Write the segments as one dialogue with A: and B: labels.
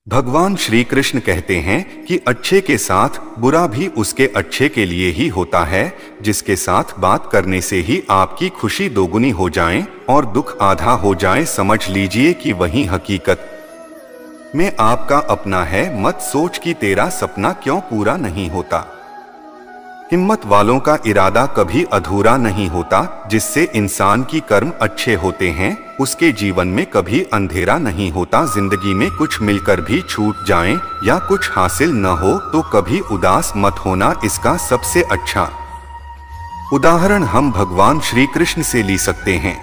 A: भगवान श्री कृष्ण कहते हैं कि अच्छे के साथ बुरा भी उसके अच्छे के लिए ही होता है, जिसके साथ बात करने से ही आपकी खुशी दोगुनी हो जाए और दुख आधा हो जाए, समझ लीजिए कि वही हकीकत में आपका अपना है। मत सोच कि तेरा सपना क्यों पूरा नहीं होता। हिम्मत वालों का इरादा कभी अधूरा नहीं होता। जिससे इंसान की कर्म अच्छे होते हैं उसके जीवन में कभी अंधेरा नहीं होता। जिंदगी में कुछ मिलकर भी छूट जाए या कुछ हासिल न हो तो कभी उदास मत होना। इसका सबसे अच्छा उदाहरण हम भगवान श्री कृष्ण से ले सकते हैं।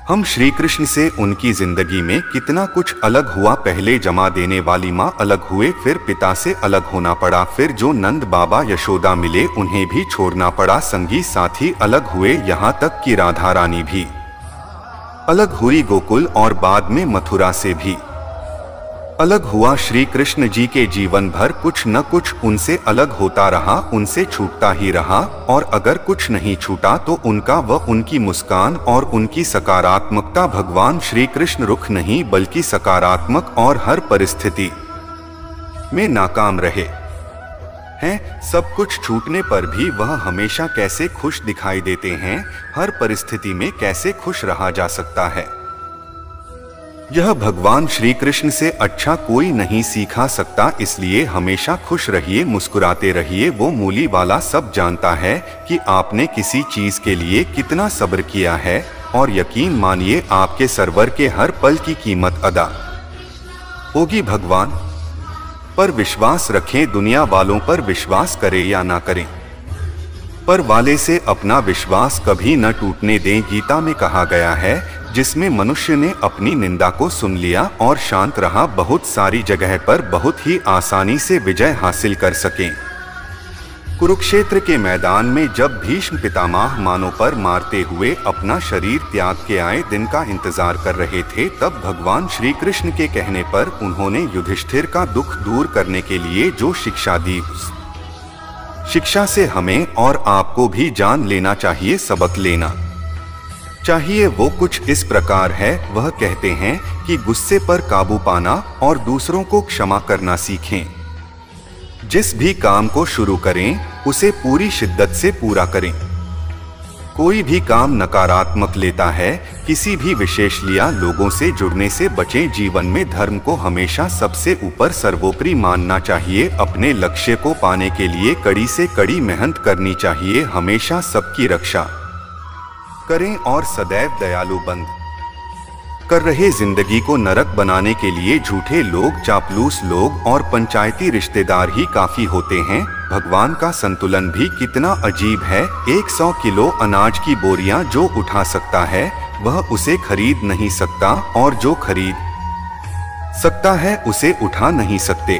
A: हम श्री कृष्ण से उनकी जिंदगी में कितना कुछ अलग हुआ। पहले जमा देने वाली माँ अलग हुए, फिर पिता से अलग होना पड़ा, फिर जो नंद बाबा यशोदा मिले उन्हें भी छोड़ना पड़ा, संगी साथी अलग हुए, यहाँ तक कि राधा रानी भी अलग हुई गोकुल और बाद में मथुरा से भी अलग हुआ। श्री कृष्ण जी के जीवन भर कुछ न कुछ उनसे अलग होता रहा, उनसे छूटता ही रहा। और अगर कुछ नहीं छूटा तो उनका व उनकी मुस्कान और उनकी सकारात्मकता। भगवान श्री कृष्ण रुख नहीं बल्कि सकारात्मक और हर परिस्थिति में नाकाम रहे हैं। सब कुछ छूटने पर भी वह हमेशा कैसे खुश दिखाई देते हैं। हर परिस्थिति में कैसे खुश रहा जा सकता है, यह भगवान श्री कृष्ण से अच्छा कोई नहीं सीखा सकता। इसलिए हमेशा खुश रहिए, मुस्कुराते रहिए। वो मूली वाला सब जानता है कि आपने किसी चीज के लिए कितना सब्र किया है, और यकीन मानिए आपके सरवर के हर पल की कीमत अदा होगी। भगवान पर विश्वास रखें, दुनिया वालों पर विश्वास करें या ना करें, पर वाले से अपना विश्वास कभी न टूटने दें। गीता में कहा गया है, जिसमें मनुष्य ने अपनी निंदा को सुन लिया और शांत रहा, बहुत सारी जगह पर बहुत ही आसानी से विजय हासिल कर सकें। कुरुक्षेत्र के मैदान में जब भीष्म पितामह मानों पर मारते हुए अपना शरीर त्याग के आए दिन का इंतजार कर रहे थे, तब भगवान श्री कृष्ण के कहने पर उन्होंने युधिष्ठिर का दुख दूर करने के लिए जो शिक्षा दी, उस शिक्षा से हमें और आपको भी जान लेना चाहिए, सबक लेना चाहिए। वो कुछ इस प्रकार है। वह कहते हैं कि गुस्से पर काबू पाना और दूसरों को क्षमा करना सीखें। जिस भी काम को शुरू करें उसे पूरी शिद्दत से पूरा करें। कोई भी काम नकारात्मक लेता है, किसी भी विशेष लिया लोगों से जुड़ने से बचें। जीवन में धर्म को हमेशा सबसे ऊपर सर्वोपरि मानना चाहिए। अपने लक्ष्य को पाने के लिए कड़ी से कड़ी मेहनत करनी चाहिए। हमेशा सबकी रक्षा करें और सदैव दयालु बंद कर रहे। जिंदगी को नरक बनाने के लिए झूठे लोग, चापलूस लोग और पंचायती रिश्तेदार ही काफी होते हैं। भगवान का संतुलन भी कितना अजीब है। 100 किलो अनाज की बोरियां जो उठा सकता है वह उसे खरीद नहीं सकता, और जो खरीद सकता है उसे उठा नहीं सकते।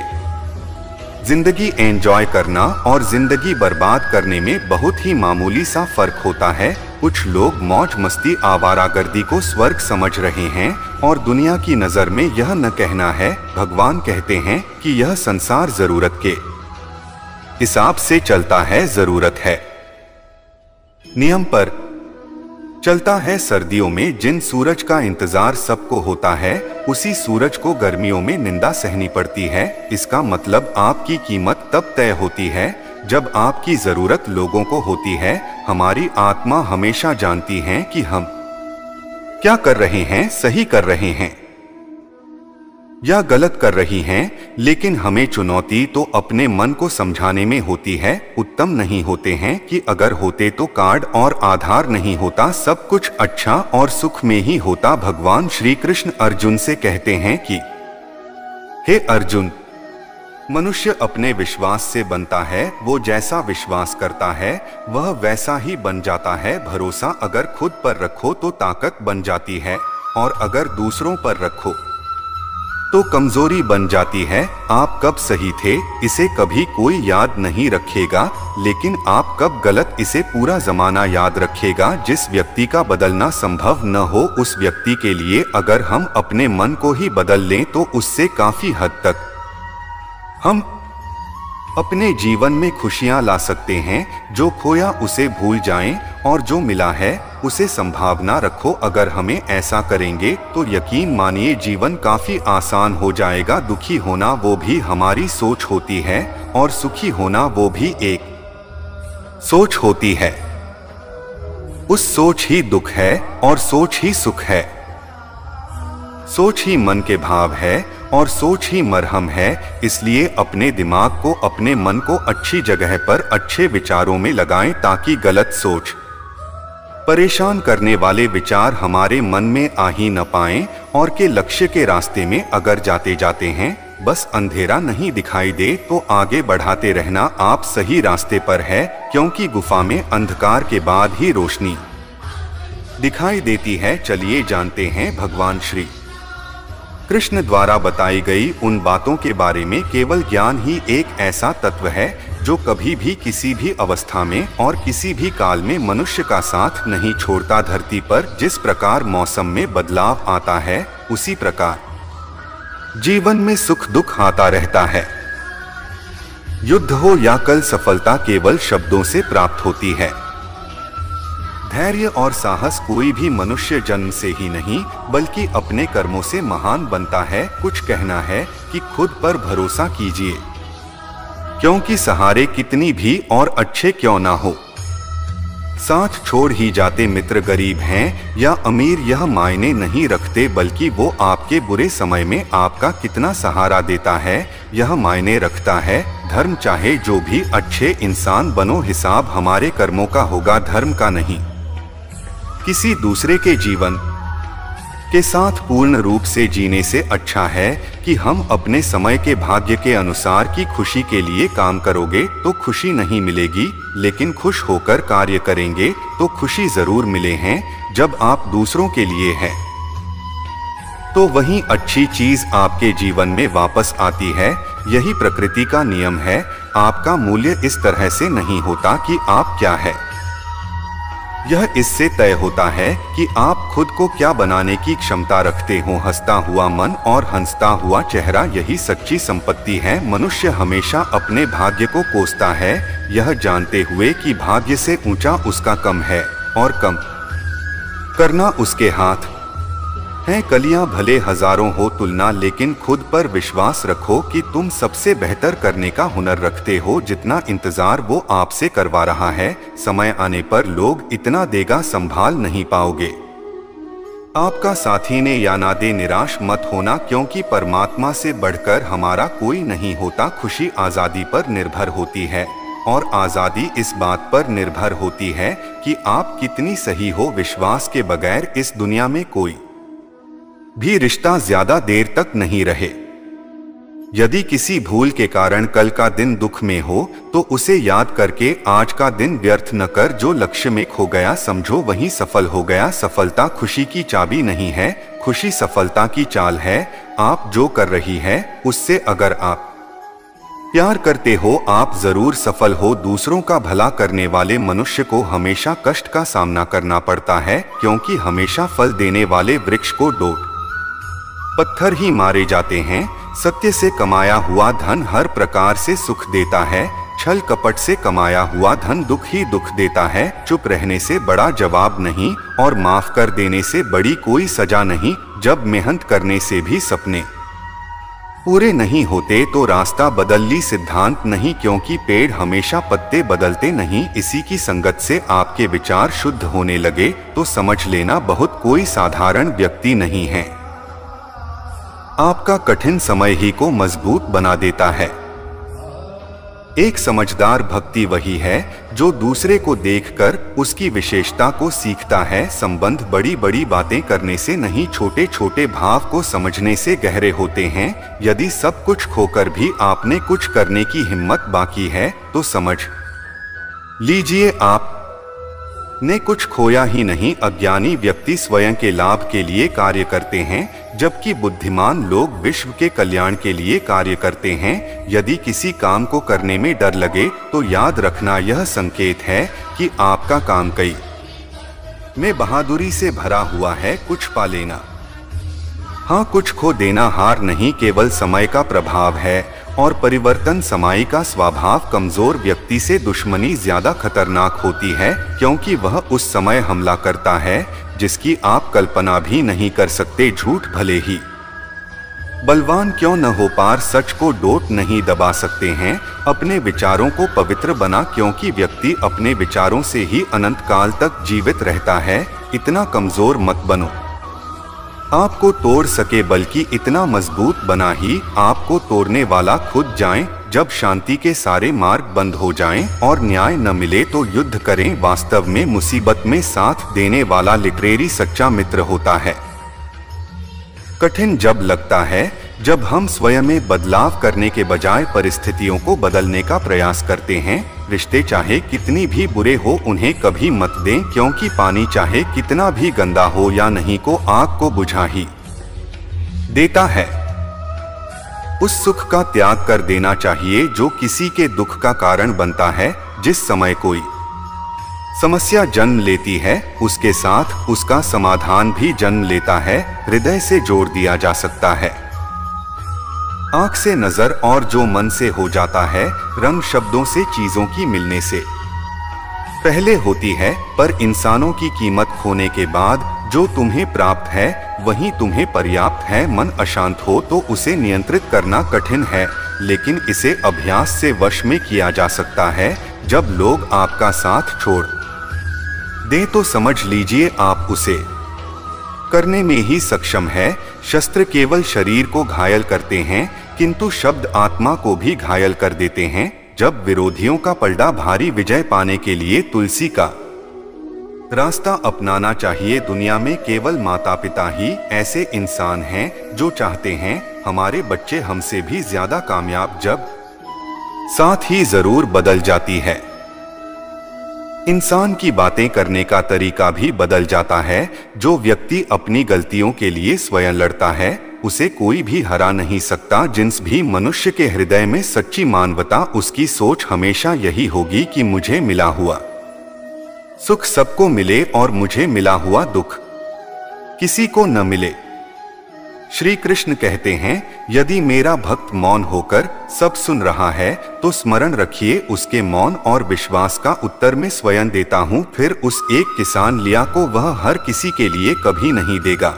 A: जिंदगी एंजॉय करना और जिंदगी बर्बाद करने में बहुत ही मामूली सा फर्क होता है। कुछ लोग मौज मस्ती आवारागर्दी को स्वर्ग समझ रहे हैं और दुनिया की नजर में यह न कहना है। भगवान कहते हैं कि यह संसार जरूरत के हिसाब से चलता है, जरूरत है नियम पर चलता है। सर्दियों में जिन सूरज का इंतजार सबको होता है, उसी सूरज को गर्मियों में निंदा सहनी पड़ती है। इसका मतलब आपकी कीमत तब तय होती है जब आपकी जरूरत लोगों को होती है। हमारी आत्मा हमेशा जानती है कि हम क्या कर रहे हैं, सही कर रहे हैं या गलत कर रही हैं, लेकिन हमें चुनौती तो अपने मन को समझाने में होती है। उत्तम नहीं होते हैं कि अगर होते तो कार्ड और आधार नहीं होता, सब कुछ अच्छा और सुख में ही होता। भगवान श्री कृष्ण अर्जुन से कहते हैं कि हे अर्जुन, मनुष्य अपने विश्वास से बनता है। वो जैसा विश्वास करता है वह वैसा ही बन जाता है। भरोसा अगर खुद पर रखो तो ताकत बन जाती है, और अगर दूसरों पर रखो तो कमजोरी बन जाती है। आप कब सही थे इसे कभी कोई याद नहीं रखेगा, लेकिन आप कब गलत इसे पूरा जमाना याद रखेगा। जिस व्यक्ति का बदलना संभव न हो उस व्यक्ति के लिए अगर हम अपने मन को ही बदल लें तो उससे काफी हद तक हम अपने जीवन में खुशियां ला सकते हैं। जो खोया उसे भूल जाएं और जो मिला है उसे संभावना रखो। अगर हमें ऐसा करेंगे तो यकीन मानिए जीवन काफी आसान हो जाएगा। दुखी होना वो भी हमारी सोच होती है और सुखी होना वो भी एक सोच होती है। उस सोच ही दुख है और सोच ही सुख है। सोच ही मन के भाव है और सोच ही मरहम है। इसलिए अपने दिमाग को, अपने मन को अच्छी जगह पर अच्छे विचारों में लगाएं ताकि गलत सोच, परेशान करने वाले विचार हमारे मन में आ ही न पाएं। और के लक्ष्य के रास्ते में अगर जाते जाते हैं बस अंधेरा नहीं दिखाई दे तो आगे बढ़ाते रहना। आप सही रास्ते पर है, क्योंकि गुफा में अंधकार के बाद ही रोशनी दिखाई देती है। चलिए जानते हैं भगवान श्री कृष्ण द्वारा बताई गई उन बातों के बारे में। केवल ज्ञान ही एक ऐसा तत्व है जो कभी भी किसी भी अवस्था में और किसी भी काल में मनुष्य का साथ नहीं छोड़ता। धरती पर जिस प्रकार मौसम में बदलाव आता है उसी प्रकार जीवन में सुख दुख आता रहता है। युद्ध हो या कल, सफलता केवल शब्दों से प्राप्त होती है। धैर्य और साहस कोई भी मनुष्य जन्म से ही नहीं बल्कि अपने कर्मों से महान बनता है। कुछ कहना है कि खुद पर भरोसा कीजिए, क्योंकि सहारे कितनी भी और अच्छे क्यों ना हो, साथ छोड़ ही जाते मित्र गरीब हैं या अमीर यह मायने नहीं रखते, बल्कि वो आपके बुरे समय में आपका कितना सहारा देता है यह मायने रखता है। धर्म चाहे जो भी अच्छे इंसान बनो, हिसाब हमारे कर्मों का होगा, धर्म का नहीं। किसी दूसरे के जीवन के साथ पूर्ण रूप से जीने से अच्छा है कि हम अपने समय के भाग्य के अनुसार की खुशी के लिए काम करोगे तो खुशी नहीं मिलेगी, लेकिन खुश होकर कार्य करेंगे तो खुशी जरूर मिले हैं। जब आप दूसरों के लिए हैं तो वही अच्छी चीज आपके जीवन में वापस आती है। यही प्रकृति का नियम है। आपका मूल्य इस तरह से नहीं होता कि आप क्या है, यह इससे तय होता है कि आप खुद को क्या बनाने की क्षमता रखते हो। हंसता हुआ मन और हंसता हुआ चेहरा, यही सच्ची संपत्ति है। मनुष्य हमेशा अपने भाग्य को कोसता है, यह जानते हुए कि भाग्य से ऊंचा उसका कम है और कम करना उसके हाथ है। कलियां भले हजारों हो तुलना, लेकिन खुद पर विश्वास रखो कि तुम सबसे बेहतर करने का हुनर रखते हो। जितना इंतजार वो आपसे करवा रहा है, समय आने पर लोग इतना देगा संभाल नहीं पाओगे। आपका साथी ने या ना दे, निराश मत होना, क्योंकि परमात्मा से बढ़कर हमारा कोई नहीं होता। खुशी आजादी पर निर्भर होती है और आजादी इस बात पर निर्भर होती है कि आप कितनी सही हो। विश्वास के बगैर इस दुनिया में कोई भी रिश्ता ज्यादा देर तक नहीं रहे। यदि किसी भूल के कारण कल का दिन दुख में हो तो उसे याद करके आज का दिन व्यर्थ न कर। जो लक्ष्य में खो गया समझो वही सफल हो गया। सफलता खुशी की चाबी नहीं है, खुशी सफलता की चाल है। आप जो कर रही है उससे अगर आप प्यार करते हो आप जरूर सफल हो। दूसरों का भला करने वाले मनुष्य को हमेशा कष्ट का सामना करना पड़ता है, क्योंकि हमेशा फल देने वाले वृक्ष को डोट पत्थर ही मारे जाते हैं। सत्य से कमाया हुआ धन हर प्रकार से सुख देता है, छल कपट से कमाया हुआ धन दुख ही दुख देता है। चुप रहने से बड़ा जवाब नहीं और माफ कर देने से बड़ी कोई सजा नहीं। जब मेहनत करने से भी सपने पूरे नहीं होते तो रास्ता बदल ली सिद्धांत नहीं, क्योंकि पेड़ हमेशा पत्ते बदलते नहीं। इसी की संगत से आपके विचार शुद्ध होने लगे तो समझ लेना बहुत कोई साधारण व्यक्ति नहीं है। आपका कठिन समय ही को मजबूत बना देता है। एक समझदार भक्ति वही है जो दूसरे को देखकर उसकी विशेषता को सीखता है। संबंध बड़ी बड़ी बातें करने से नहीं, छोटे छोटे भाव को समझने से गहरे होते हैं। यदि सब कुछ खोकर भी आपने कुछ करने की हिम्मत बाकी है तो समझ लीजिए आप ने कुछ खोया ही नहीं। अज्ञानी व्यक्ति स्वयं के लाभ के लिए कार्य करते हैं, जबकि बुद्धिमान लोग विश्व के कल्याण के लिए कार्य करते हैं। यदि किसी काम को करने में डर लगे तो याद रखना यह संकेत है कि आपका काम कई में बहादुरी से भरा हुआ है। कुछ पा लेना हाँ, कुछ खो देना हार नहीं, केवल समय का प्रभाव है और परिवर्तन समय का स्वभाव। कमजोर व्यक्ति से दुश्मनी ज्यादा खतरनाक होती है क्योंकि वह उस समय हमला करता है जिसकी आप कल्पना भी नहीं कर सकते। झूठ भले ही बलवान क्यों न हो, पार सच को डोट नहीं दबा सकते हैं। अपने विचारों को पवित्र बना, क्योंकि व्यक्ति अपने विचारों से ही अनंत काल तक जीवित रहता है। इतना कमजोर मत बनो आपको तोड़ सके, बल्कि इतना मजबूत बना ही आपको तोड़ने वाला खुद जाए। जब शांति के सारे मार्ग बंद हो जाएं और न्याय न मिले तो युद्ध करें। वास्तव में मुसीबत में साथ देने वाला लिटरेरी सच्चा मित्र होता है। कठिन जब लगता है जब हम स्वयं में बदलाव करने के बजाय परिस्थितियों को बदलने का प्रयास करते हैं। रिश्ते चाहे कितनी भी बुरे हो उन्हें कभी मत दें, क्योंकि पानी चाहे कितना भी गंदा हो या नहीं को आग को बुझा ही देता है। उस सुख का त्याग कर देना चाहिए जो किसी के दुख का कारण बनता है। जिस समय कोई समस्या जन्म लेती है उसके साथ उसका समाधान भी जन्म लेता है। हृदय से जोड़ दिया जा सकता है, आंख से नजर, और जो मन से हो जाता है रंग शब्दों से, चीजों की मिलने से पहले होती है। पर इंसानों की कीमत खोने के बाद जो तुम्हें प्राप्त है वही तुम्हें पर्याप्त है। मन अशांत हो तो उसे नियंत्रित करना कठिन है, लेकिन इसे अभ्यास से वश में किया जा सकता है। जब लोग आपका साथ छोड़ दें तो समझ लीजिए आप उसे करने में ही सक्षम है। शस्त्र केवल शरीर को घायल करते हैं, किंतु शब्द आत्मा को भी घायल कर देते हैं। जब विरोधियों का पलड़ा भारी, विजय पाने के लिए तुलसी का रास्ता अपनाना चाहिए। दुनिया में केवल माता पिता ही ऐसे इंसान हैं जो चाहते हैं हमारे बच्चे हमसे भी ज्यादा कामयाब। जब साथ ही जरूर बदल जाती है, इंसान की बातें करने का तरीका भी बदल जाता है। जो व्यक्ति अपनी गलतियों के लिए स्वयं लड़ता है उसे कोई भी हरा नहीं सकता। जिस भी मनुष्य के हृदय में सच्ची मानवता, उसकी सोच हमेशा यही होगी कि मुझे मिला हुआ सुख सबको मिले और मुझे मिला हुआ दुख किसी को न मिले। श्री कृष्ण कहते हैं, यदि मेरा भक्त मौन होकर सब सुन रहा है तो स्मरण रखिए उसके मौन और विश्वास का उत्तर मैं स्वयं देता हूँ। फिर उस एक किसान लिया को वह हर किसी के लिए कभी नहीं देगा।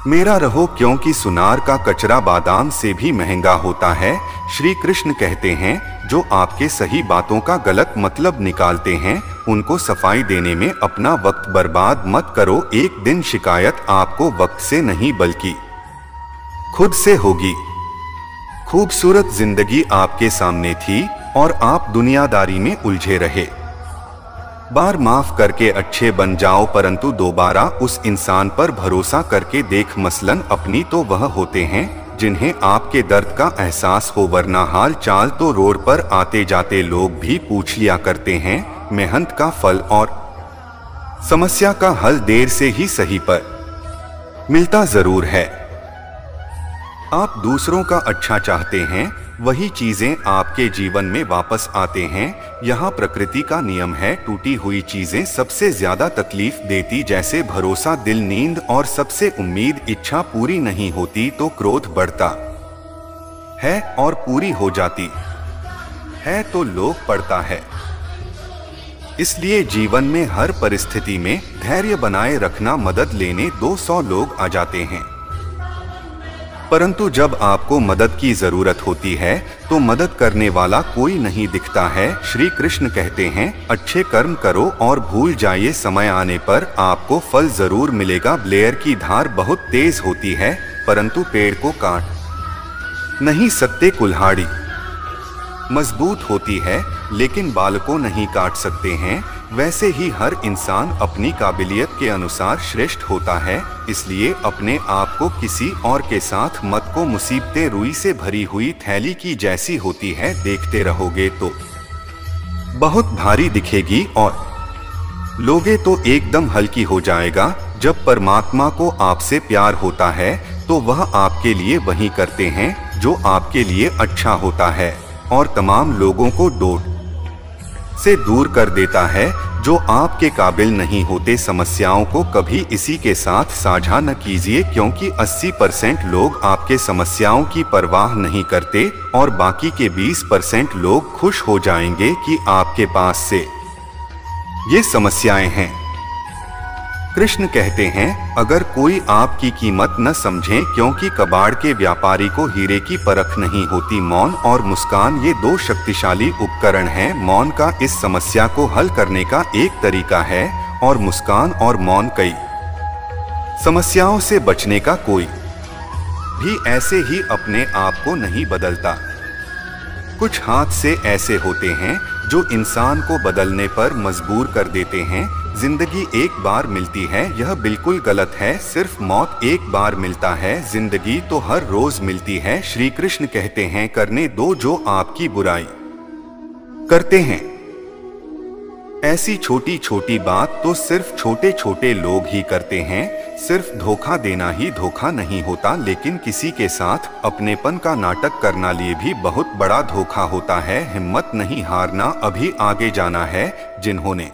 A: मेरा रहो, क्योंकि सुनार का कचरा बादाम से भी महंगा होता है। श्री कृष्ण कहते हैं, जो आपके सही बातों का गलत मतलब निकालते हैं उनको सफाई देने में अपना वक्त बर्बाद मत करो। एक दिन शिकायत आपको वक्त से नहीं बल्कि खुद से होगी। खूबसूरत जिंदगी आपके सामने थी और आप दुनियादारी में उलझे रहे। बार माफ करके अच्छे बन जाओ, परंतु दोबारा उस इंसान पर भरोसा करके देख। मसलन अपनी तो वह होते हैं जिन्हें आपके दर्द का एहसास हो, वरना हाल चाल तो रोड पर आते जाते लोग भी पूछ लिया करते हैं। मेहनत का फल और समस्या का हल देर से ही सही पर मिलता जरूर है। आप दूसरों का अच्छा चाहते हैं, वही चीजें आपके जीवन में वापस आते हैं। यहाँ प्रकृति का नियम है, टूटी हुई चीजें सबसे ज्यादा तकलीफ देती। जैसे भरोसा, दिल, नींद और सबसे उम्मीद। इच्छा पूरी नहीं होती तो क्रोध बढ़ता है और पूरी हो जाती है तो लोभ पड़ता है। इसलिए जीवन में हर परिस्थिति में धैर्य बनाए रखना। मदद लेने 200 लोग आ जाते हैं, परंतु जब आपको मदद की जरूरत होती है तो मदद करने वाला कोई नहीं दिखता है। श्री कृष्ण कहते हैं, अच्छे कर्म करो और भूल जाइए, समय आने पर आपको फल जरूर मिलेगा। ब्लेयर की धार बहुत तेज होती है, परंतु पेड़ को काट नहीं सकते। कुल्हाड़ी मजबूत होती है लेकिन बाल को नहीं काट सकते हैं। वैसे ही हर इंसान अपनी काबिलियत के अनुसार श्रेष्ठ होता है। इसलिए अपने आप को किसी और के साथ मत को। मुसीबतें रुई से भरी हुई थैली की जैसी होती है, देखते रहोगे तो बहुत भारी दिखेगी और लोगे तो एकदम हल्की हो जाएगा। जब परमात्मा को आपसे प्यार होता है तो वह आपके लिए वही करते हैं जो आपके लिए अच्छा होता है और तमाम लोगों को डोट से दूर कर देता है। जो आपके काबिल नहीं होते समस्याओं को कभी इसी के साथ साझा न कीजिए, क्योंकि 80% लोग आपके समस्याओं की परवाह नहीं करते और बाकी के 20% लोग खुश हो जाएंगे कि आपके पास से ये समस्याएं हैं। कृष्ण कहते हैं, अगर कोई आपकी कीमत न समझे, क्योंकि कबाड़ के व्यापारी को हीरे की परख नहीं होती। मौन और मुस्कान ये दो शक्तिशाली उपकरण हैं। मौन का इस समस्या को हल करने का एक तरीका है और मुस्कान और मौन कई समस्याओं से बचने का। कोई भी ऐसे ही अपने आप को नहीं बदलता। कुछ हाथ से ऐसे होते हैं जो इंसान को बदलने पर मजबूर कर देते हैं। जिंदगी एक बार मिलती है, यह बिल्कुल गलत है। सिर्फ मौत एक बार मिलता है, जिंदगी तो हर रोज मिलती है। श्री कृष्ण कहते हैं, करने दो जो आपकी बुराई करते हैं। ऐसी छोटी छोटी बात तो सिर्फ छोटे छोटे लोग ही करते हैं। सिर्फ धोखा देना ही धोखा नहीं होता, लेकिन किसी के साथ अपनेपन का नाटक करना लिए भी बहुत बड़ा धोखा होता है। हिम्मत नहीं हारना, अभी आगे जाना है। जिन्होंने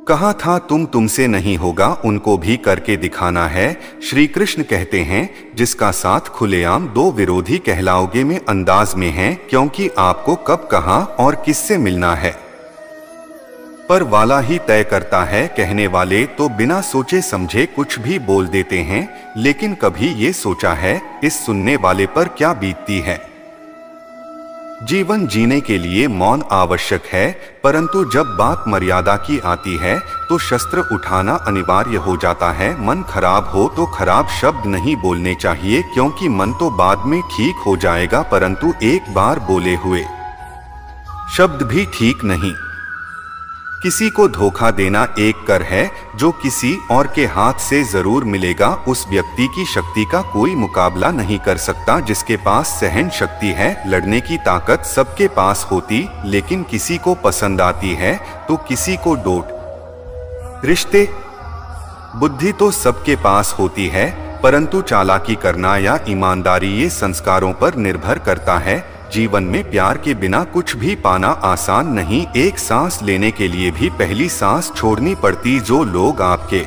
A: कहा था तुमसे नहीं होगा, उनको भी करके दिखाना है। श्री कृष्ण कहते हैं, जिसका साथ खुलेआम दो विरोधी कहलाओगे में अंदाज में है, क्योंकि आपको कब कहाँ और किससे मिलना है पर वाला ही तय करता है। कहने वाले तो बिना सोचे समझे कुछ भी बोल देते हैं, लेकिन कभी ये सोचा है इस सुनने वाले पर क्या बीतती है। जीवन जीने के लिए मौन आवश्यक है, परंतु जब बात मर्यादा की आती है तो शस्त्र उठाना अनिवार्य हो जाता है। मन खराब हो तो खराब शब्द नहीं बोलने चाहिए, क्योंकि मन तो बाद में ठीक हो जाएगा, परंतु एक बार बोले हुए शब्द भी ठीक नहीं। किसी को धोखा देना एक कर है जो किसी और के हाथ से जरूर मिलेगा। उस व्यक्ति की शक्ति का कोई मुकाबला नहीं कर सकता जिसके पास सहन शक्ति है। लड़ने की ताकत सबके पास होती, लेकिन किसी को पसंद आती है तो किसी को डोट। रिश्ते बुद्धि तो सबके पास होती है, परंतु चालाकी करना या ईमानदारी ये संस्कारों पर निर्भर करता है। जीवन में प्यार के बिना कुछ भी पाना आसान नहीं। एक सांस लेने के लिए भी पहली सांस छोड़नी पड़ती। जो लोग आपके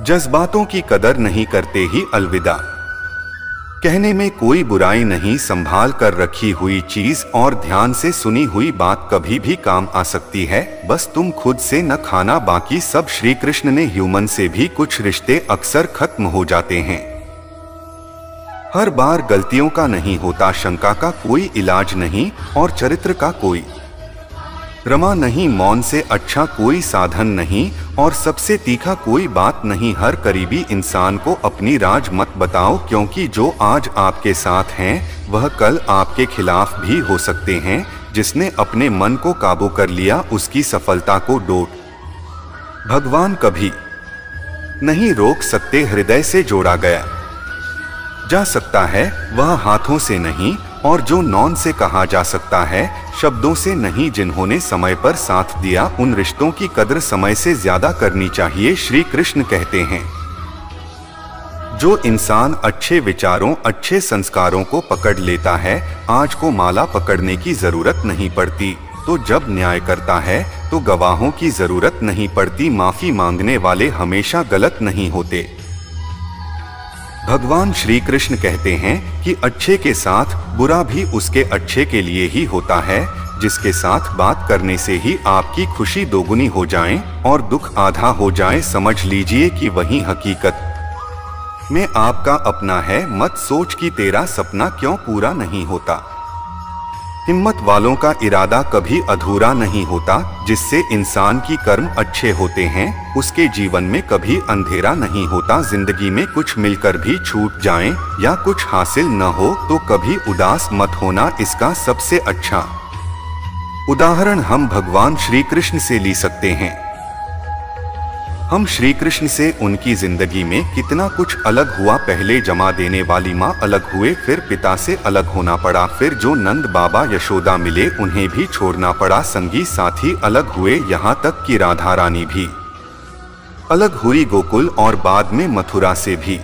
A: जज्बातों की कदर नहीं करते ही अलविदा कहने में कोई बुराई नहीं। संभाल कर रखी हुई चीज और ध्यान से सुनी हुई बात कभी भी काम आ सकती है। बस तुम खुद से न खाना, बाकी सब। श्री कृष्ण ने ह्यूमन से भी कुछ रिश्ते अक्सर खत्म हो जाते हैं। हर बार गलतियों का नहीं होता, शंका का कोई इलाज नहीं और चरित्र का कोई रमा नहीं। मौन से अच्छा कोई साधन नहीं और सबसे तीखा कोई बात नहीं। हर करीबी इंसान को अपनी राज मत बताओ, क्योंकि जो आज आपके साथ हैं वह कल आपके खिलाफ भी हो सकते हैं। जिसने अपने मन को काबू कर लिया उसकी सफलता को डोट भगवान कभी नहीं रोक सकते। हृदय से जोड़ा गया जा सकता है वह हाथों से नहीं, और जो नौन से कहा जा सकता है शब्दों से नहीं। जिन्होंने समय पर साथ दिया उन रिश्तों की कद्र समय से ज्यादा करनी चाहिए। श्री कृष्ण कहते हैं, जो इंसान अच्छे विचारों अच्छे संस्कारों को पकड़ लेता है, आज को माला पकड़ने की जरूरत नहीं पड़ती। तो जब न्याय करता है तो गवाहों की जरूरत नहीं पड़ती। माफी मांगने वाले हमेशा गलत नहीं होते। भगवान श्री कृष्ण कहते हैं कि अच्छे के साथ बुरा भी उसके अच्छे के लिए ही होता है। जिसके साथ बात करने से ही आपकी खुशी दोगुनी हो जाए और दुख आधा हो जाए, समझ लीजिए कि वही हकीकत में आपका अपना है। मत सोच कि तेरा सपना क्यों पूरा नहीं होता। हिम्मत वालों का इरादा कभी अधूरा नहीं होता। जिससे इंसान की कर्म अच्छे होते हैं उसके जीवन में कभी अंधेरा नहीं होता। जिंदगी में कुछ मिलकर भी छूट जाए या कुछ हासिल न हो तो कभी उदास मत होना। इसका सबसे अच्छा उदाहरण हम भगवान श्री कृष्ण से ले सकते हैं। हम श्री कृष्ण से उनकी जिंदगी में कितना कुछ अलग हुआ। पहले जमा देने वाली माँ अलग हुए, फिर पिता से अलग होना पड़ा, फिर जो नंद बाबा यशोदा मिले उन्हें भी छोड़ना पड़ा। संगी साथी अलग हुए, यहाँ तक कि राधा रानी भी अलग हुई गोकुल और बाद में मथुरा से भी।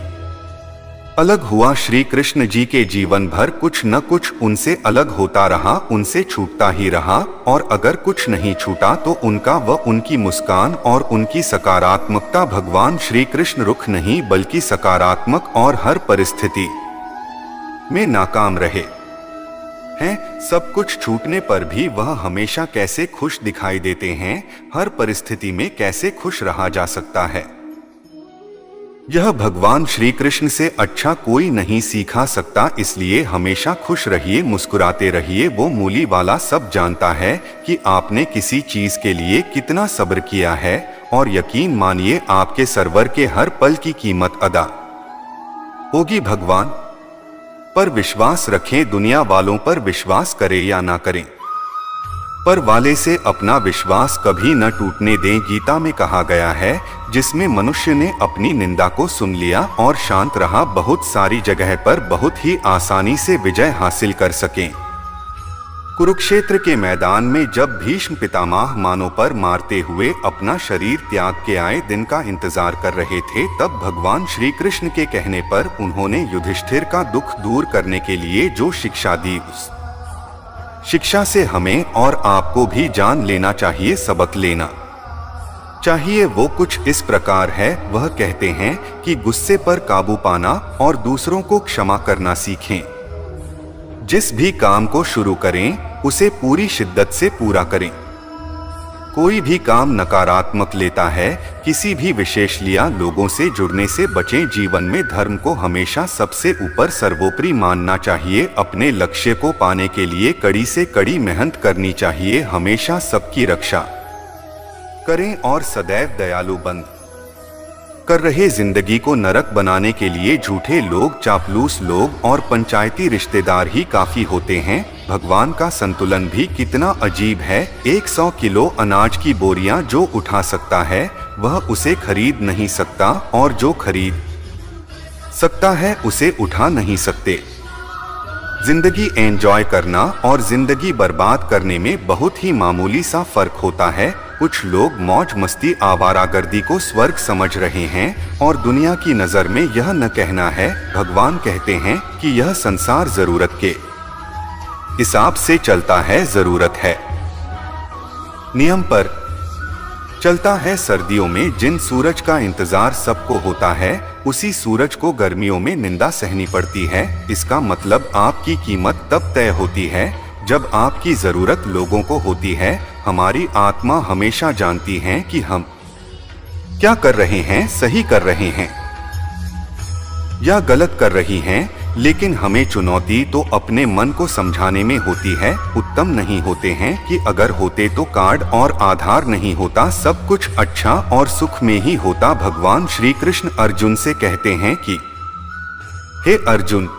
A: अलग हुआ। श्री कृष्ण जी के जीवन भर कुछ न कुछ उनसे अलग होता रहा, उनसे छूटता ही रहा, और अगर कुछ नहीं छूटा तो उनका व उनकी मुस्कान और उनकी सकारात्मकता। भगवान श्री कृष्ण रुख नहीं बल्कि सकारात्मक और हर परिस्थिति में नाकाम रहे हैं। सब कुछ छूटने पर भी वह हमेशा कैसे खुश दिखाई देते हैं। हर परिस्थिति में कैसे खुश रहा जा सकता है, यह भगवान श्री कृष्ण से अच्छा कोई नहीं सीखा सकता। इसलिए हमेशा खुश रहिए, मुस्कुराते रहिए। वो मूली वाला सब जानता है कि आपने किसी चीज के लिए कितना सब्र किया है, और यकीन मानिए आपके सरवर के हर पल की कीमत अदा होगी। भगवान पर विश्वास रखें, दुनिया वालों पर विश्वास करें या ना करें, पर वाले से अपना विश्वास कभी न टूटने दें। गीता में कहा गया है, जिसमें मनुष्य ने अपनी निंदा को सुन लिया और शांत रहा, बहुत सारी जगह पर बहुत ही आसानी से विजय हासिल कर सकें। कुरुक्षेत्र के मैदान में जब भीष्म पितामह मानों पर मारते हुए अपना शरीर त्याग के आए दिन का इंतजार कर रहे थे, तब भगवान श्री कृष्ण के कहने पर उन्होंने युधिष्ठिर का दुख दूर करने के लिए जो शिक्षा दी, उस शिक्षा से हमें और आपको भी जान लेना चाहिए, सबक लेना चाहिए। वो कुछ इस प्रकार है। वह कहते हैं कि गुस्से पर काबू पाना और दूसरों को क्षमा करना सीखें। जिस भी काम को शुरू करें उसे पूरी शिद्दत से पूरा करें। कोई भी काम नकारात्मक लेता है, किसी भी विशेष लिया लोगों से जुड़ने से बचें। जीवन में धर्म को हमेशा सबसे ऊपर सर्वोपरि मानना चाहिए। अपने लक्ष्य को पाने के लिए कड़ी से कड़ी मेहनत करनी चाहिए। हमेशा सबकी रक्षा करें और सदैव दयालु बंद कर रहे। जिंदगी को नरक बनाने के लिए झूठे लोग, चापलूस लोग और पंचायती रिश्तेदार ही काफी होते हैं। भगवान का संतुलन भी कितना अजीब है। 100 किलो अनाज की बोरियां जो उठा सकता है वह उसे खरीद नहीं सकता, और जो खरीद सकता है उसे उठा नहीं सकते। जिंदगी एंजॉय करना और जिंदगी बर्बाद करने में बहुत ही मामूली सा फर्क होता है। कुछ लोग मौज मस्ती आवारागर्दी को स्वर्ग समझ रहे हैं, और दुनिया की नजर में यह न कहना है। भगवान कहते हैं कि यह संसार जरूरत के हिसाब से चलता है, जरूरत है नियम पर चलता है। सर्दियों में जिन सूरज का इंतजार सबको होता है, उसी सूरज को गर्मियों में निंदा सहनी पड़ती है। इसका मतलब आपकी कीमत तब तय होती है जब आपकी जरूरत लोगों को होती है। हमारी आत्मा हमेशा जानती है कि हम क्या कर रहे हैं, सही कर रहे हैं या गलत कर रही हैं, लेकिन हमें चुनौती तो अपने मन को समझाने में होती है। उत्तम नहीं होते हैं कि अगर होते तो कार्ड और आधार नहीं होता, सब कुछ अच्छा और सुख में ही होता। भगवान श्री कृष्ण अर्जुन से कहते हैं कि हे अर्जुन,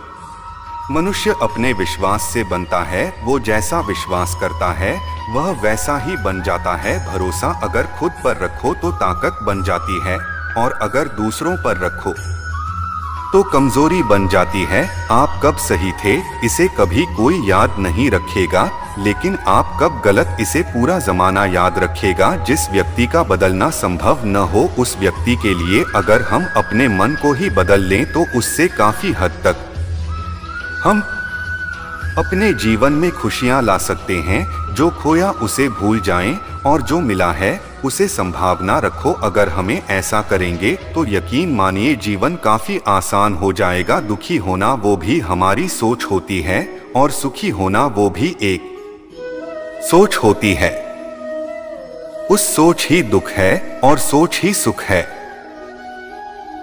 A: मनुष्य अपने विश्वास से बनता है। वो जैसा विश्वास करता है वह वैसा ही बन जाता है। भरोसा अगर खुद पर रखो तो ताकत बन जाती है, और अगर दूसरों पर रखो तो कमजोरी बन जाती है। आप कब सही थे इसे कभी कोई याद नहीं रखेगा, लेकिन आप कब गलत इसे पूरा जमाना याद रखेगा। जिस व्यक्ति का बदलना संभव न हो, उस व्यक्ति के लिए अगर हम अपने मन को ही बदल लें तो उससे काफी हद तक हम अपने जीवन में खुशियां ला सकते हैं। जो खोया उसे भूल जाएं, और जो मिला है उसे संभावना रखो। अगर हमें ऐसा करेंगे तो यकीन मानिए जीवन काफी आसान हो जाएगा। दुखी होना वो भी हमारी सोच होती है, और सुखी होना वो भी एक सोच होती है। उस सोच ही दुख है और सोच ही सुख है।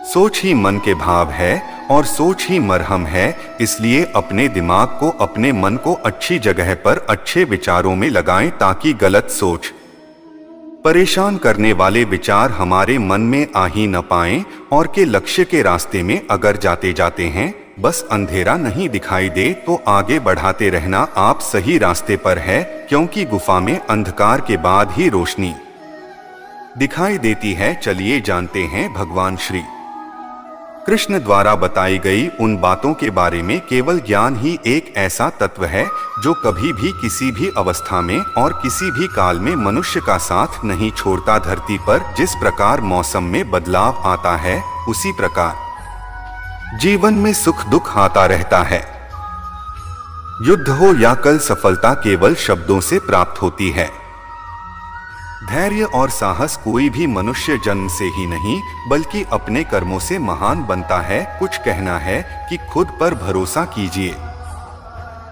A: सोच ही मन के भाव है और सोच ही मरहम है। इसलिए अपने दिमाग को, अपने मन को अच्छी जगह पर अच्छे विचारों में लगाएं, ताकि गलत सोच, परेशान करने वाले विचार हमारे मन में आ ही न पाएं। और के लक्ष्य के रास्ते में अगर जाते जाते हैं बस अंधेरा नहीं दिखाई दे तो आगे बढ़ाते रहना, आप सही रास्ते पर है। क्योंकि गुफा में अंधकार के बाद ही रोशनी दिखाई देती है। चलिए जानते हैं भगवान श्री कृष्ण द्वारा बताई गई उन बातों के बारे में। केवल ज्ञान ही एक ऐसा तत्व है जो कभी भी किसी भी अवस्था में और किसी भी काल में मनुष्य का साथ नहीं छोड़ता। धरती पर जिस प्रकार मौसम में बदलाव आता है, उसी प्रकार जीवन में सुख दुख आता रहता है। युद्ध हो या कल, सफलता केवल शब्दों से प्राप्त होती है। धैर्य और साहस कोई भी मनुष्य जन्म से ही नहीं बल्कि अपने कर्मों से महान बनता है। कुछ कहना है कि खुद पर भरोसा कीजिए,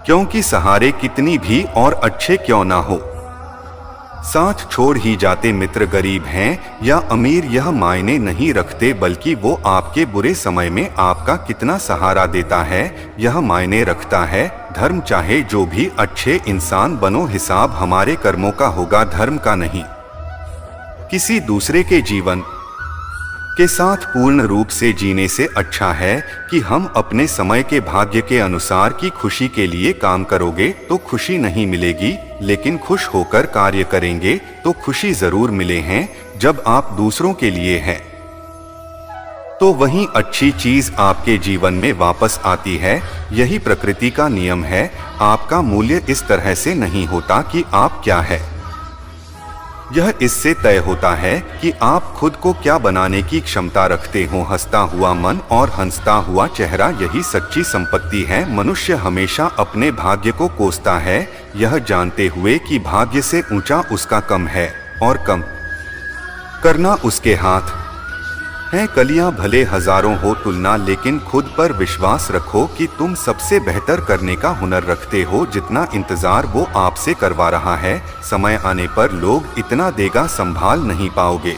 A: क्योंकि सहारे कितनी भी और अच्छे क्यों ना हो, साथ छोड़ ही जाते मित्र गरीब हैं या अमीर यह मायने नहीं रखते, बल्कि वो आपके बुरे समय में आपका कितना सहारा देता है यह मायने रखता है। धर्म चाहे जो भी अच्छे इंसान बनो, हिसाब हमारे कर्मों का होगा, धर्म का नहीं। किसी दूसरे के जीवन के साथ पूर्ण रूप से जीने से अच्छा है कि हम अपने समय के भाग्य के अनुसार की खुशी के लिए काम करोगे तो खुशी नहीं मिलेगी, लेकिन खुश होकर कार्य करेंगे तो खुशी जरूर मिले हैं। जब आप दूसरों के लिए हैं तो वही अच्छी चीज आपके जीवन में वापस आती है। यही प्रकृति का नियम है। आपका मूल्य इस तरह से नहीं होता कि आप क्या है, यह इससे तय होता है कि आप खुद को क्या बनाने की क्षमता रखते हो। हंसता हुआ मन और हंसता हुआ चेहरा, यही सच्ची संपत्ति है। मनुष्य हमेशा अपने भाग्य को कोसता है, यह जानते हुए कि भाग्य से ऊंचा उसका कम है और कम करना उसके हाथ है। कलियां भले हजारों हो तुलना, लेकिन खुद पर विश्वास रखो कि तुम सबसे बेहतर करने का हुनर रखते हो। जितना इंतजार वो आपसे करवा रहा है, समय आने पर लोग इतना देगा संभाल नहीं पाओगे।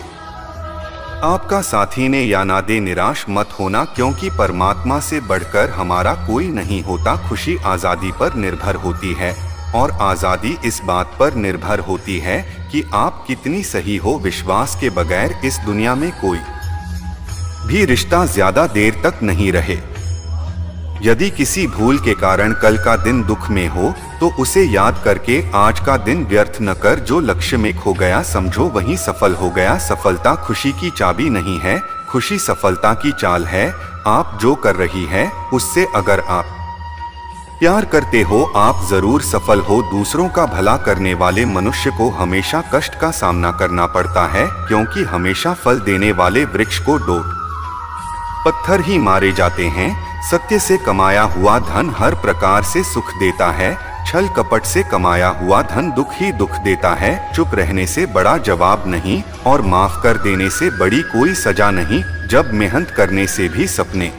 A: आपका साथी ने या ना दे, निराश मत होना, क्योंकि परमात्मा से बढ़कर हमारा कोई नहीं होता। खुशी आजादी पर निर्भर होती है और आजादी इस बात पर निर्भर होती है कि आप कितनी सही हो। विश्वास के बगैर इस दुनिया में कोई भी रिश्ता ज्यादा देर तक नहीं रहे। यदि किसी भूल के कारण कल का दिन दुख में हो तो उसे याद करके आज का दिन व्यर्थ न कर। जो लक्ष्य में खो गया समझो वही सफल हो गया। सफलता खुशी की चाबी नहीं है, खुशी सफलता की चाल है। आप जो कर रही है उससे अगर आप प्यार करते हो आप जरूर सफल हो। दूसरों का भला करने वाले मनुष्य को हमेशा कष्ट का सामना करना पड़ता है, क्योंकि हमेशा फल देने वाले वृक्ष को डोट पत्थर ही मारे जाते हैं। सत्य से कमाया हुआ धन हर प्रकार से सुख देता है, छल कपट से कमाया हुआ धन दुख ही दुख देता है। चुप रहने से बड़ा जवाब नहीं और माफ कर देने से बड़ी कोई सजा नहीं। जब मेहनत करने से भी सपने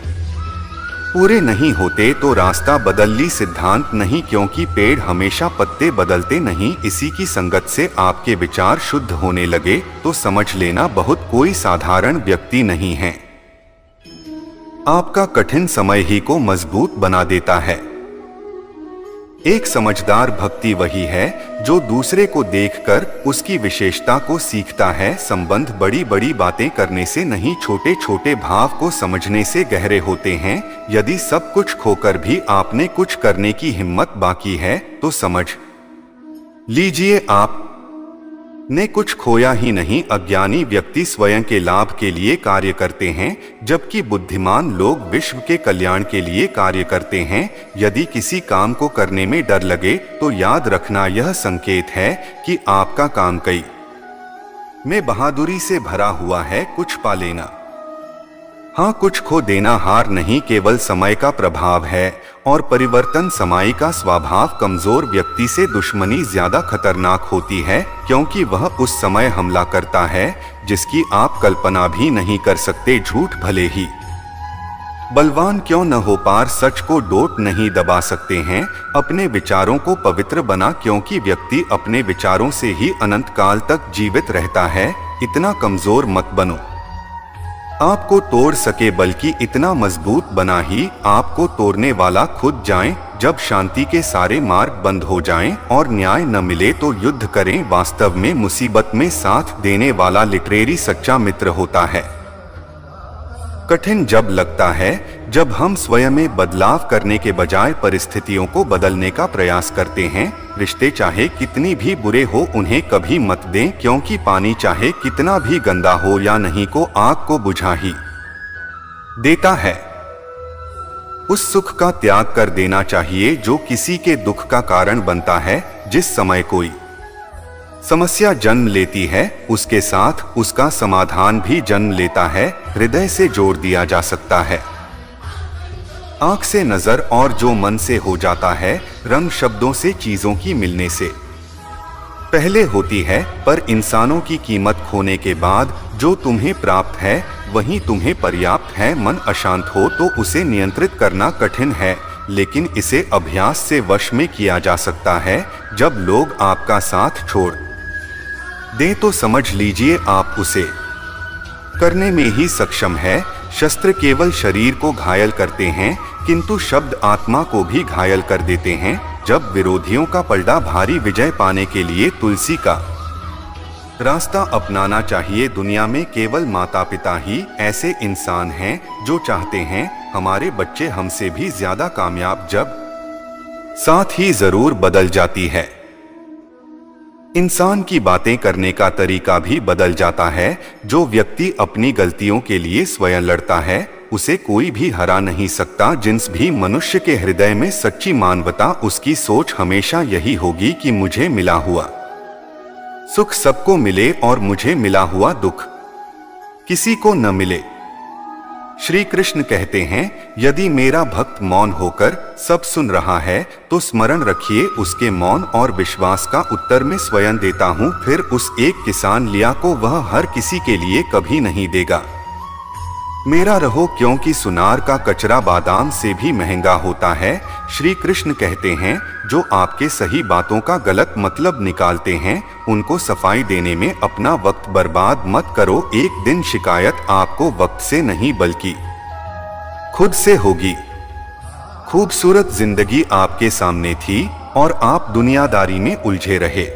A: पूरे नहीं होते तो रास्ता बदल ली सिद्धांत नहीं, क्योंकि पेड़ हमेशा पत्ते बदलते नहीं। इसी की संगत से आपके विचार शुद्ध होने लगे तो समझ लेना बहुत कोई साधारण व्यक्ति नहीं है। आपका कठिन समय ही को मजबूत बना देता है। एक समझदार भक्ति वही है जो दूसरे को देखकर उसकी विशेषता को सीखता है। संबंध बड़ी बड़ी बातें करने से नहीं, छोटे छोटे भाव को समझने से गहरे होते हैं। यदि सब कुछ खोकर भी आपने कुछ करने की हिम्मत बाकी है तो समझ लीजिए आप ने कुछ खोया ही नहीं। अज्ञानी व्यक्ति स्वयं के लाभ के लिए कार्य करते हैं, जबकि बुद्धिमान लोग विश्व के कल्याण के लिए कार्य करते हैं। यदि किसी काम को करने में डर लगे तो याद रखना यह संकेत है कि आपका काम कई में बहादुरी से भरा हुआ है। कुछ पा लेना हाँ, कुछ खो देना हार नहीं, केवल समय का प्रभाव है और परिवर्तन समय का स्वभाव। कमजोर व्यक्ति से दुश्मनी ज्यादा खतरनाक होती है, क्योंकि वह उस समय हमला करता है जिसकी आप कल्पना भी नहीं कर सकते। झूठ भले ही बलवान क्यों न हो, पार सच को डोट नहीं दबा सकते हैं। अपने विचारों को पवित्र बना, क्योंकि व्यक्ति अपने विचारों से ही अनंत काल तक जीवित रहता है। इतना कमजोर मत बनो आपको तोड़ सके, बल्कि इतना मजबूत बना ही आपको तोड़ने वाला खुद जाए। जब शांति के सारे मार्ग बंद हो जाएं और न्याय न मिले तो युद्ध करें। वास्तव में मुसीबत में साथ देने वाला लिटरेरी सच्चा मित्र होता है। कठिन जब लगता है जब हम स्वयं में बदलाव करने के बजाय परिस्थितियों को बदलने का प्रयास करते हैं। रिश्ते चाहे कितनी भी बुरे हो उन्हें कभी मत दें, क्योंकि पानी चाहे कितना भी गंदा हो या नहीं को आग को बुझा ही देता है। उस सुख का त्याग कर देना चाहिए जो किसी के दुख का कारण बनता है। जिस समय कोई समस्या जन्म लेती है उसके साथ उसका समाधान भी जन्म लेता है। हृदय से जोड़ दिया जा सकता है आंख से नजर और जो मन से हो जाता है, रंग शब्दों से चीजों की मिलने से पहले होती है, पर इंसानों की कीमत खोने के बाद जो तुम्हें प्राप्त है वही तुम्हें पर्याप्त है। मन अशांत हो तो उसे नियंत्रित करना कठिन है, लेकिन इसे अभ्यास से वश में किया जा सकता है। जब लोग आपका साथ छोड़ दें तो समझ लीजिए आप उसे करने में ही सक्षम है। शस्त्र केवल शरीर को घायल करते हैं, किंतु शब्द आत्मा को भी घायल कर देते हैं। जब विरोधियों का पलड़ा भारी, विजय पाने के लिए तुलसी का रास्ता अपनाना चाहिए। दुनिया में केवल माता पिता ही ऐसे इंसान हैं जो चाहते हैं हमारे बच्चे हमसे भी ज्यादा कामयाब, जब साथ ही जरूर बदल जाती है। इंसान की बातें करने का तरीका भी बदल जाता है। जो व्यक्ति अपनी गलतियों के लिए स्वयं लड़ता है उसे कोई भी हरा नहीं सकता। जिस भी मनुष्य के हृदय में सच्ची मानवता, उसकी सोच हमेशा यही होगी कि मुझे मिला हुआ सुख सबको मिले और मुझे मिला हुआ दुख किसी को न मिले। श्री कृष्ण कहते हैं, यदि मेरा भक्त मौन होकर सब सुन रहा है तो स्मरण रखिए उसके मौन और विश्वास का उत्तर मैं स्वयं देता हूँ। फिर उस एक किसान लिया को वह हर किसी के लिए कभी नहीं देगा। मेरा रहो, क्योंकि सुनार का कचरा बादाम से भी महंगा होता है। श्री कृष्ण कहते हैं, जो आपके सही बातों का गलत मतलब निकालते हैं उनको सफाई देने में अपना वक्त बर्बाद मत करो। एक दिन शिकायत आपको वक्त से नहीं बल्कि खुद से होगी। खूबसूरत जिंदगी आपके सामने थी और आप दुनियादारी में उलझे रहे।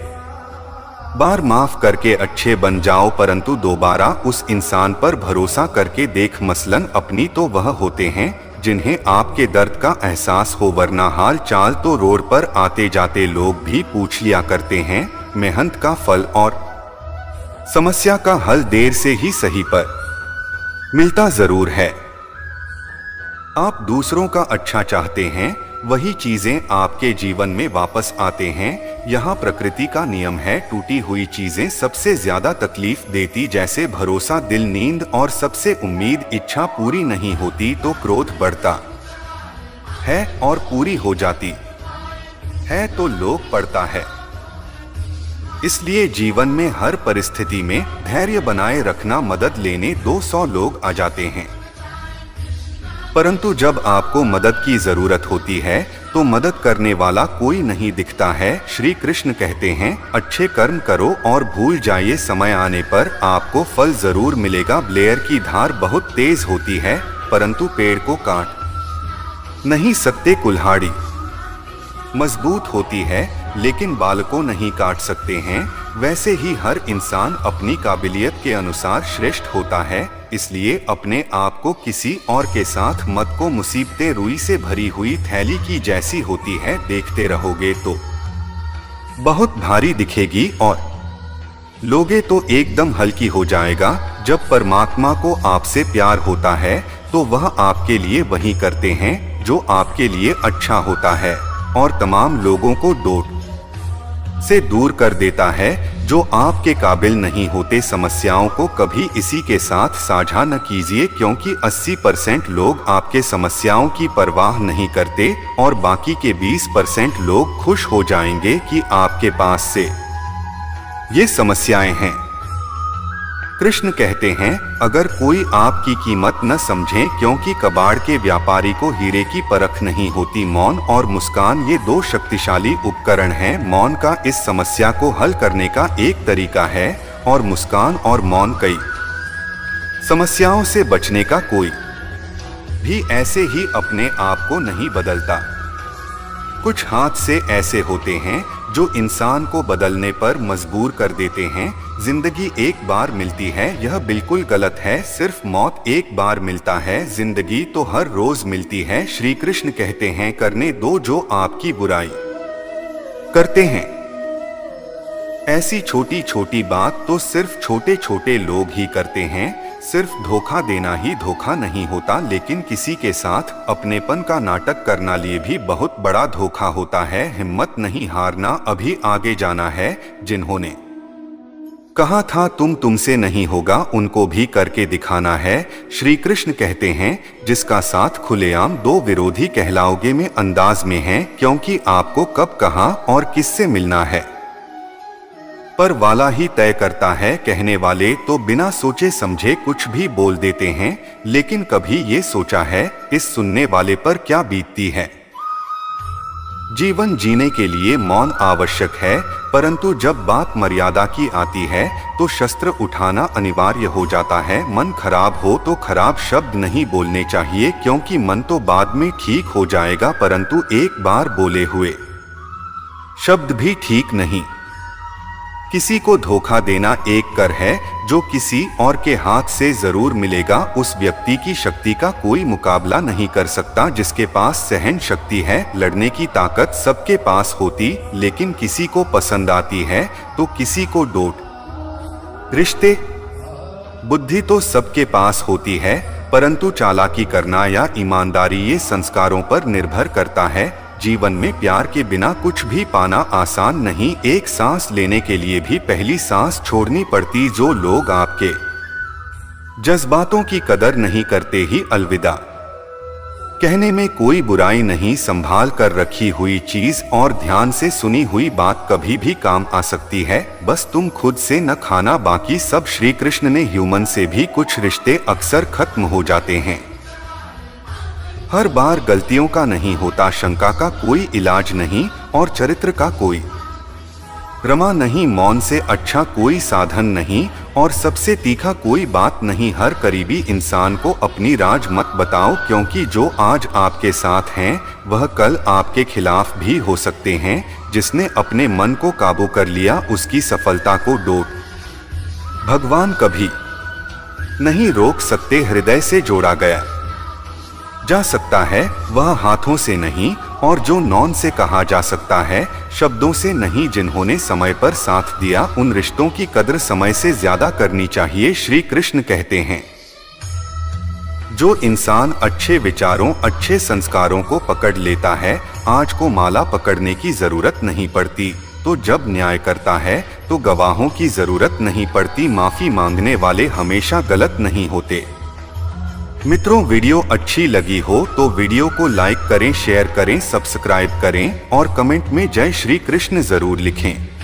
A: बार माफ करके अच्छे बन जाओ, परंतु दोबारा उस इंसान पर भरोसा करके देख। मसलन अपनी तो वह होते हैं जिन्हें आपके दर्द का एहसास हो, वरना हाल चाल तो रोड पर आते जाते लोग भी पूछ लिया करते हैं। मेहनत का फल और समस्या का हल देर से ही सही पर मिलता जरूर है। आप दूसरों का अच्छा चाहते हैं, वही चीजें आपके जीवन में वापस आते हैं। यहाँ प्रकृति का नियम है, टूटी हुई चीजें सबसे ज्यादा तकलीफ देती। जैसे भरोसा, दिल, नींद और सबसे उम्मीद। इच्छा पूरी नहीं होती तो क्रोध बढ़ता है और पूरी हो जाती है तो लोभ पड़ता है। इसलिए जीवन में हर परिस्थिति में धैर्य बनाए रखना। मदद लेने 200 लोग आ जाते हैं, परंतु जब आपको मदद की जरूरत होती है तो मदद करने वाला कोई नहीं दिखता है। श्री कृष्ण कहते हैं, अच्छे कर्म करो और भूल जाइए, समय आने पर आपको फल जरूर मिलेगा। ब्लेयर की धार बहुत तेज होती है, परंतु पेड़ को काट नहीं सकते। कुल्हाड़ी मजबूत होती है लेकिन बाल को नहीं काट सकते हैं। वैसे ही हर इंसान अपनी काबिलियत के अनुसार श्रेष्ठ होता है। इसलिए अपने आप को किसी और के साथ मत को। मुसीबतें रुई से भरी हुई थैली की जैसी होती है, देखते रहोगे तो बहुत भारी दिखेगी और लोगे तो एकदम हल्की हो जाएगा। जब परमात्मा को आपसे प्यार होता है तो वह आपके लिए वही करते हैं जो आपके लिए अच्छा होता है और तमाम लोगों को डोट से दूर कर देता है जो आपके काबिल नहीं होते। समस्याओं को कभी इसी के साथ साझा न कीजिए, क्योंकि 80% लोग आपके समस्याओं की परवाह नहीं करते और बाकी के 20% लोग खुश हो जाएंगे कि आपके पास से ये समस्याएं हैं। कृष्ण कहते हैं, अगर कोई आपकी कीमत न समझे, क्योंकि कबाड़ के व्यापारी को हीरे की परख नहीं होती। मौन और मुस्कान ये 2 शक्तिशाली उपकरण हैं। मौन का इस समस्या को हल करने का एक तरीका है और मुस्कान और मौन कई समस्याओं से बचने का। कोई भी ऐसे ही अपने आप को नहीं बदलता। कुछ हाथ से ऐसे होते हैं जो इंसान को बदलने पर मजबूर कर देते हैं। जिंदगी एक बार मिलती है, यह बिल्कुल गलत है। सिर्फ मौत एक बार मिलता है, जिंदगी तो हर रोज मिलती है। श्री कृष्ण कहते हैं, करने दो जो आपकी बुराई करते हैं। ऐसी छोटी छोटी बात तो सिर्फ छोटे छोटे लोग ही करते हैं। सिर्फ धोखा देना ही धोखा नहीं होता, लेकिन किसी के साथ अपनेपन का नाटक करना लिए भी बहुत बड़ा धोखा होता है। हिम्मत नहीं हारना, अभी आगे जाना है। जिन्होंने कहा था तुमसे नहीं होगा, उनको भी करके दिखाना है। श्री कृष्ण कहते हैं जिसका साथ खुलेआम दो विरोधी कहलाओगे में अंदाज में है, क्योंकि आपको कब कहाँ और किससे मिलना है पर वाला ही तय करता है। कहने वाले तो बिना सोचे समझे कुछ भी बोल देते हैं, लेकिन कभी ये सोचा है इस सुनने वाले पर क्या बीतती है। जीवन जीने के लिए मौन आवश्यक है, परंतु जब बात मर्यादा की आती है तो शस्त्र उठाना अनिवार्य हो जाता है। मन खराब हो तो खराब शब्द नहीं बोलने चाहिए, क्योंकि मन तो बाद में ठीक हो जाएगा, परंतु एक बार बोले हुए शब्द भी ठीक नहीं। किसी को धोखा देना एक कर है जो किसी और के हाथ से जरूर मिलेगा। उस व्यक्ति की शक्ति का कोई मुकाबला नहीं कर सकता जिसके पास सहन शक्ति है। लड़ने की ताकत सबके पास होती, लेकिन किसी को पसंद आती है तो किसी को डोट। रिश्ते बुद्धि तो सबके पास होती है, परंतु चालाकी करना या ईमानदारी ये संस्कारों पर निर्भर करता है। जीवन में प्यार के बिना कुछ भी पाना आसान नहीं। एक सांस लेने के लिए भी पहली सांस छोड़नी पड़ती। जो लोग आपके जज्बातों की कदर नहीं करते ही अलविदा कहने में कोई बुराई नहीं। संभाल कर रखी हुई चीज और ध्यान से सुनी हुई बात कभी भी काम आ सकती है। बस तुम खुद से न खाना, बाकी सब। श्री कृष्ण ने ह्यूमन से भी कुछ रिश्ते अक्सर खत्म हो जाते हैं। हर बार गलतियों का नहीं होता, शंका का कोई इलाज नहीं और चरित्र का कोई रमा नहीं। मौन से अच्छा कोई साधन नहीं और सबसे तीखा कोई बात नहीं। हर करीबी इंसान को अपनी राज मत बताओ, क्योंकि जो आज आपके साथ हैं वह कल आपके खिलाफ भी हो सकते हैं। जिसने अपने मन को काबू कर लिया उसकी सफलता को डोट भगवान कभी नहीं रोक सकते। हृदय से जोड़ा गया जा सकता है वह हाथों से नहीं, और जो नौन से कहा जा सकता है शब्दों से नहीं। जिन्होंने समय पर साथ दिया उन रिश्तों की कद्र समय से ज्यादा करनी चाहिए। श्री कृष्ण कहते हैं जो इंसान अच्छे विचारों अच्छे संस्कारों को पकड़ लेता है, आज को माला पकड़ने की जरूरत नहीं पड़ती। तो जब न्याय करता है तो गवाहों की जरूरत नहीं पड़ती। माफी मांगने वाले हमेशा गलत नहीं होते। मित्रों, वीडियो अच्छी लगी हो तो वीडियो को लाइक करें, शेयर करें, सब्सक्राइब करें और कमेंट में जय श्री कृष्ण जरूर लिखें।